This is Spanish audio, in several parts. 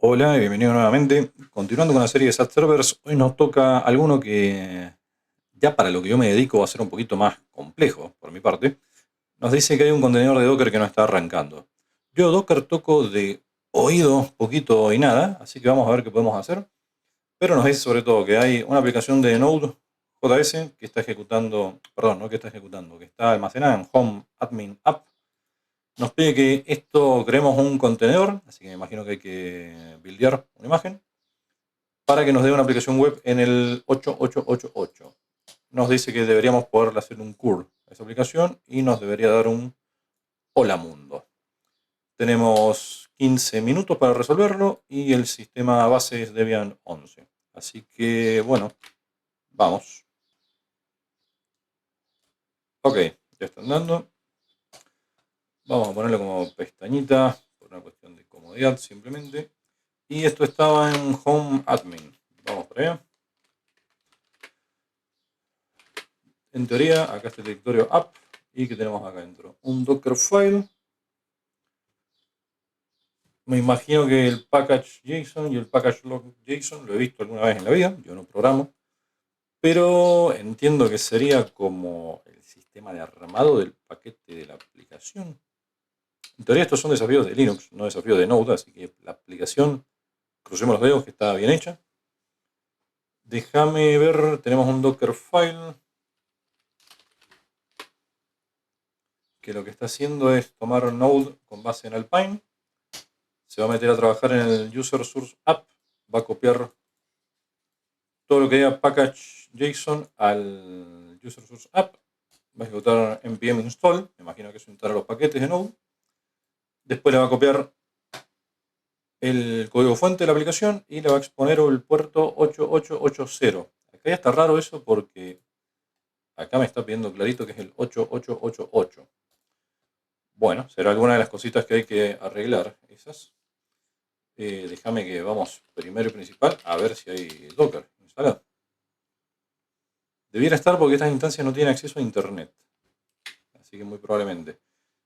Hola y bienvenido nuevamente. Continuando con la serie de SAT Servers, hoy nos toca alguno que ya para lo que yo me dedico va a ser un poquito más complejo por mi parte. Nos dice que hay un contenedor de Docker que no está arrancando. Yo Docker toco de oído poquito y nada, así que vamos a ver qué podemos hacer. Pero nos dice sobre todo que hay una aplicación de Node.js que está ejecutando, perdón, no que está ejecutando, que está almacenada en Home Admin App. Nos pide que esto creemos un contenedor, así que me imagino que hay que buildear una imagen para que nos dé una aplicación web en el 8888. Nos dice que deberíamos poder hacer un curl a esa aplicación y nos debería dar un hola mundo. Tenemos 15 minutos para resolverlo y el sistema base es Debian 11. Así que, bueno, vamos. Ok, ya están dando. Vamos a ponerlo como pestañita por una cuestión de comodidad simplemente. Y esto estaba en Home Admin. Vamos para allá. En teoría, acá está el directorio app. ¿Y qué tenemos acá adentro? Un Dockerfile. Me imagino que el package JSON y el package log JSON lo he visto alguna vez en la vida. Yo no programo. Pero entiendo que sería como el sistema de armado del paquete de la aplicación. En teoría estos son desafíos de Linux, no desafíos de Node. Así que la aplicación, crucemos los dedos que está bien hecha. Déjame ver, tenemos un Dockerfile que lo que está haciendo es tomar Node con base en Alpine, se va a meter a trabajar en el User Source App, va a copiar todo lo que diga package JSON al User Source App, va a ejecutar npm install, me imagino que es instalar los paquetes de Node, después le va a copiar el código fuente de la aplicación y le va a exponer el puerto 8880. Acá ya está raro eso porque acá me está pidiendo clarito que es el 8888. Bueno, será alguna de las cositas que hay que arreglar esas. Déjame que vamos primero y principal a ver si hay Docker instalado. Debiera estar porque estas instancias no tienen acceso a internet. Así que muy probablemente.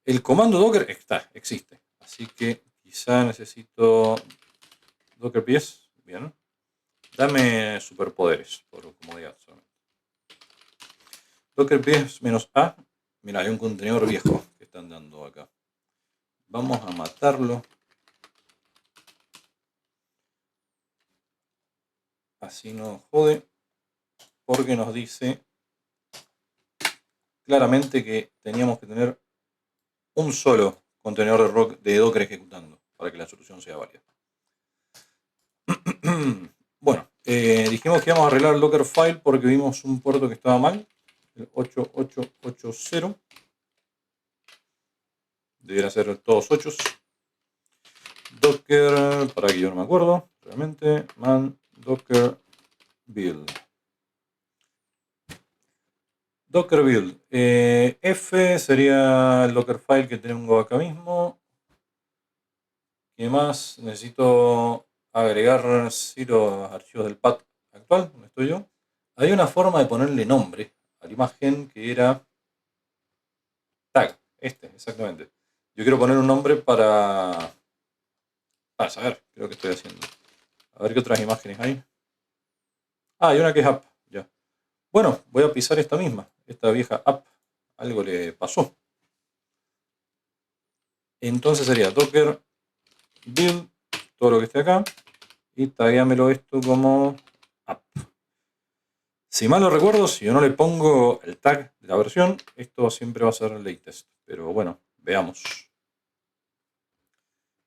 El comando Docker existe. Así que quizá necesito Docker PS. Bien. Dame superpoderes por comodidad solamente. Docker PS -A. Mira, hay un contenedor viejo que están dando acá. Vamos a matarlo. Así no jode. Porque nos dice claramente que teníamos que tener un solo contenedor de Docker ejecutando para que la solución sea válida. Bueno, dijimos que íbamos a arreglar el Dockerfile porque vimos un puerto que estaba mal, el 8880. Debería ser todos 8. Docker, para que yo no me acuerdo, realmente, man docker build. Docker build. F sería el Dockerfile que tengo acá mismo. ¿Qué más? Necesito agregar sí, los archivos del path actual, donde estoy yo. Hay una forma de ponerle nombre a la imagen que era tag, exactamente. Yo quiero poner un nombre para saber qué es lo que estoy haciendo. A ver qué otras imágenes hay. Ah, hay una que es app, ya. Bueno, voy a pisar esta misma, esta vieja app. Algo le pasó. Entonces sería docker build, todo lo que esté acá, y taguéamelo esto como app. Si mal no recuerdo, si yo no le pongo el tag de la versión, esto siempre va a ser latest. Pero bueno, veamos.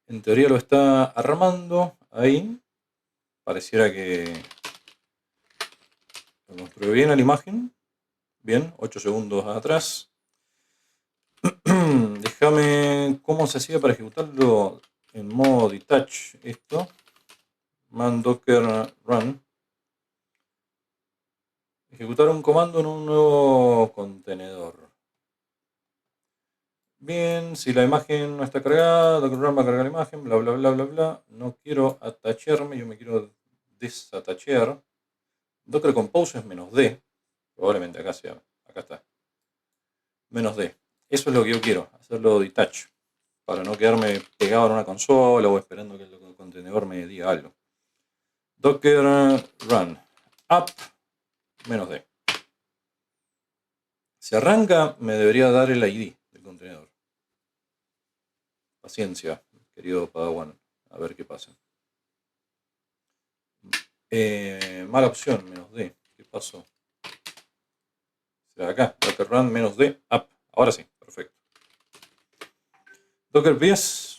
En teoría lo está armando ahí. Pareciera que lo construyó bien a la imagen. Bien, 8 segundos atrás. Déjame cómo se hacía para ejecutarlo en modo detach esto. Man docker run. Ejecutar un comando en un nuevo contenedor. Bien, si la imagen no está cargada, docker run va a cargar la imagen, bla bla bla bla bla. No quiero atachearme, yo me quiero desatachear. Docker compose es -d. Probablemente acá sea. Acá está. -d. Eso es lo que yo quiero, hacerlo detach. Para no quedarme pegado en una consola o esperando que el contenedor me diga algo. Docker run up -d. Si arranca, me debería dar el ID del contenedor. Paciencia, querido Padawan. A ver qué pasa. Mala opción, -d. ¿Qué pasó? Será acá, docker run -d up. Ahora sí, perfecto. Docker PS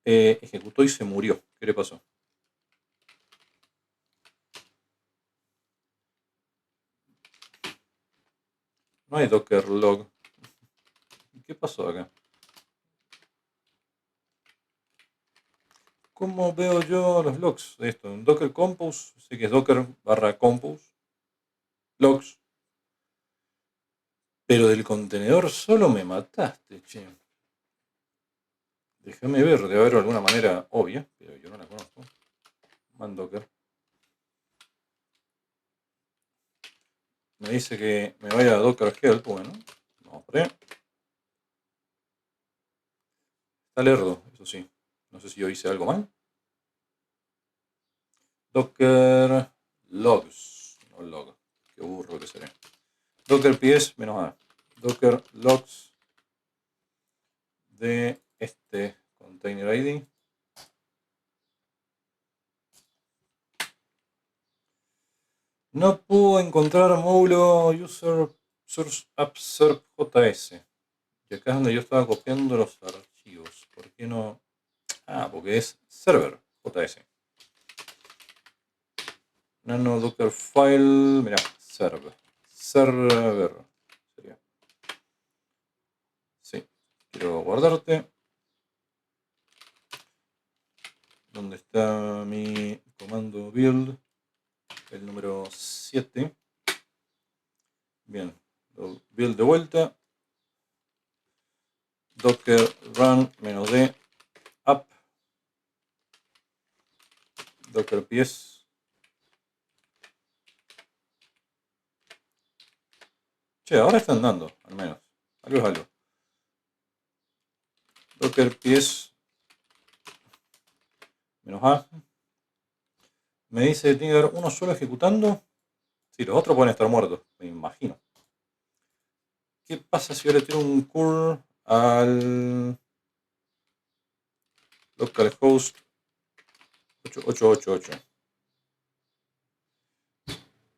ejecutó y se murió. ¿Qué le pasó? No hay docker log. ¿Qué pasó acá? ¿Cómo veo yo los logs de esto? En Docker Compose, sé que es docker /compose logs. Pero del contenedor solo me mataste, che. Déjame ver, debe haber alguna manera obvia, pero yo no la conozco. Man docker. Me dice que me vaya a docker help. Bueno, vamos por ahí. Está lerdo, eso sí. No sé si yo hice algo mal. Docker logs. No log. Qué burro que seré. Docker ps -a. Docker logs de este container ID. No puedo encontrar módulo user source app serp js. Y acá es donde yo estaba copiando los archivos. ¿Por qué no? Ah, porque es server js. Nano docker file. Mirá, server. Server. Sería. Sí. Quiero guardarte. ¿Dónde está mi comando build? El número 7. Bien. Build de vuelta. Docker run -d up. Docker ps. Che, ahora está andando, al menos. Algo es algo. Docker ps -a. Me dice que tiene que haber uno solo ejecutando. Sí, los otros pueden estar muertos, me imagino. ¿Qué pasa si yo le tiro un curl al localhost 8888?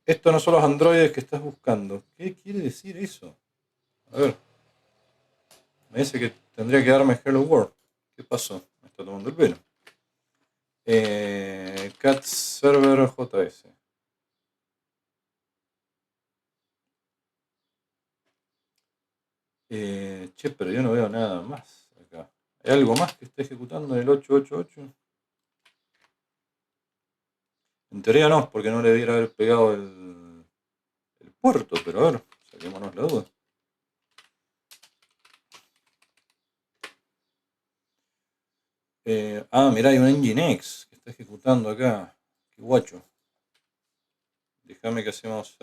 Estos no son los androides que estás buscando. ¿Qué quiere decir eso? A ver. Me dice que tendría que darme hello world. ¿Qué pasó? Me está tomando el pelo. Cat server js. Che, pero yo no veo nada más acá. ¿Hay algo más que esté ejecutando en el 888? En teoría no, porque no le debiera haber pegado el puerto, pero a ver, saquémonos la duda. Mirá, hay un Nginx que está ejecutando acá. Qué guacho. Déjame que hacemos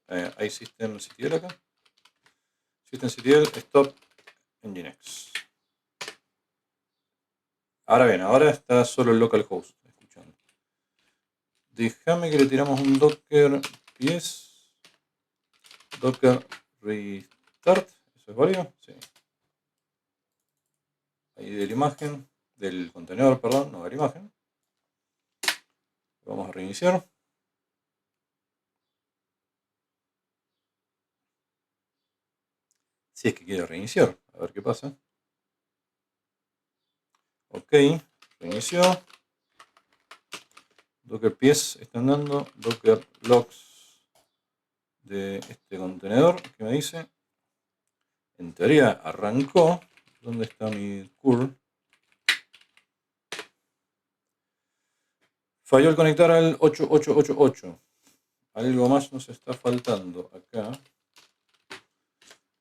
hay systemctl acá. Systemctl stop Nginx. Ahora bien, ahora está solo el localhost escuchando. Déjame que le tiramos un docker ps docker restart. ¿Eso es válido? Sí. Ahí de la imagen, del contenedor, perdón, no de la imagen. Vamos a reiniciar. Si es que quiere reiniciar, a ver qué pasa. Ok, reinició. Docker ps está andando. Docker logs de este contenedor que me dice. En teoría arrancó. ¿Dónde está mi curl? Falló al conectar al 8888. Algo más nos está faltando acá.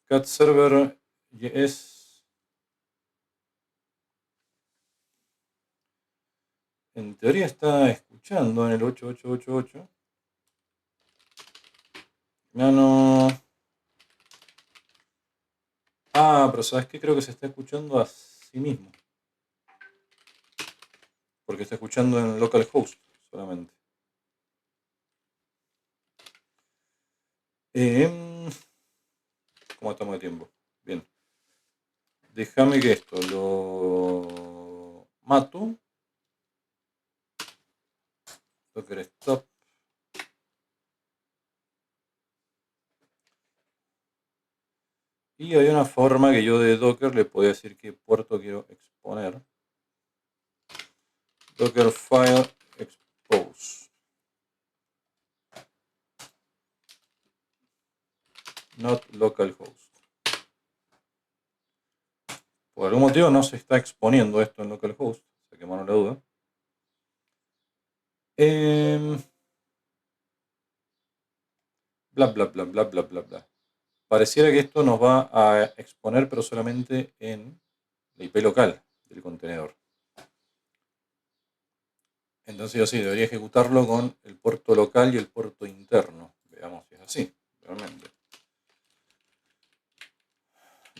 Cat server yes. En teoría está escuchando en el 8888. Nano. Pero ¿sabes qué? Creo que se está escuchando a sí mismo. porque está escuchando en localhost solamente. ¿Cómo estamos de tiempo? Bien. Déjame que esto lo mato. Docker stop. Y hay una forma que yo de Docker le puedo decir qué puerto quiero exponer. Docker file expose. Not localhost. Por algún motivo no se está exponiendo esto en localhost. Saquémonos la duda. Bla, bla, bla, bla, bla, bla, bla. Pareciera que esto nos va a exponer, pero solamente en la IP local del contenedor. Entonces yo sí debería ejecutarlo con el puerto local y el puerto interno. Veamos si es así, realmente.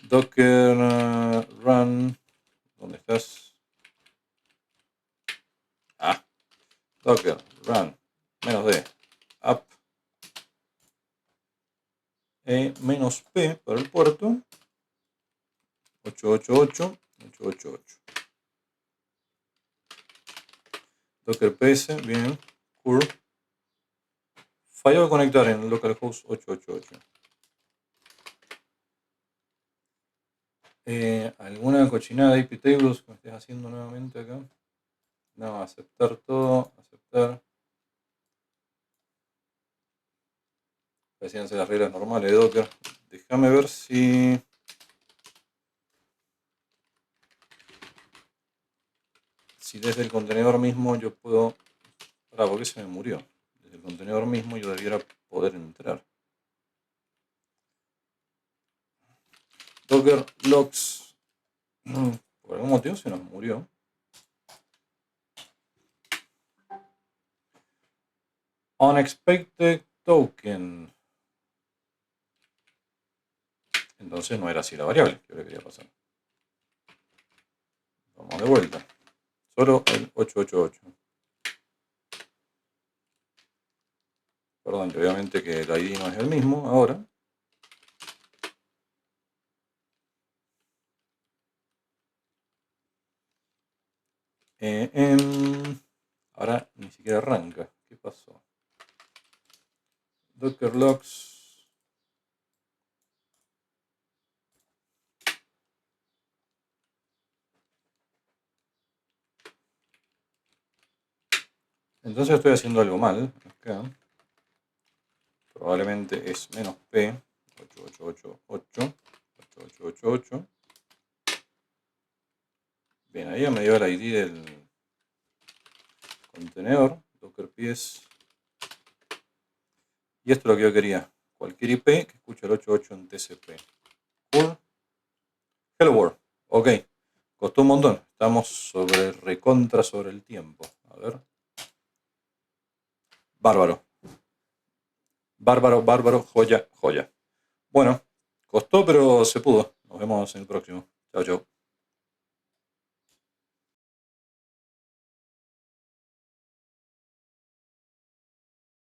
Docker run. ¿Dónde estás? Ah, Docker run -d app -p para el puerto 888. Docker ps, bien. Curl. Falló de conectar en localhost 888. ¿Alguna cochinada de IP tables que me estés haciendo nuevamente acá? No, aceptar todo, aceptar. Parecían ser las reglas normales de Docker. Déjame ver si desde el contenedor mismo yo puedo... ¿Por qué se me murió? Desde el contenedor mismo yo debiera poder entrar. Docker logs. Por algún motivo se nos murió. Unexpected token. Entonces no era así la variable que ahora quería pasar. Vamos de vuelta. Solo el 888. Perdón, que obviamente que el ID no es el mismo ahora. Ahora ni siquiera arranca. ¿Qué pasó? Docker logs. Entonces estoy haciendo algo mal acá. Probablemente es -p 8888. Bien, ahí ya me dio el ID del contenedor. Docker ps. Y esto es lo que yo quería. Cualquier IP que escuche el 88 en TCP. Cool. Hello world. Ok. Costó un montón. Estamos sobre el tiempo. A ver. Bárbaro. Bárbaro, bárbaro, joya, joya. Bueno, costó, pero se pudo. Nos vemos en el próximo. Chao, chao.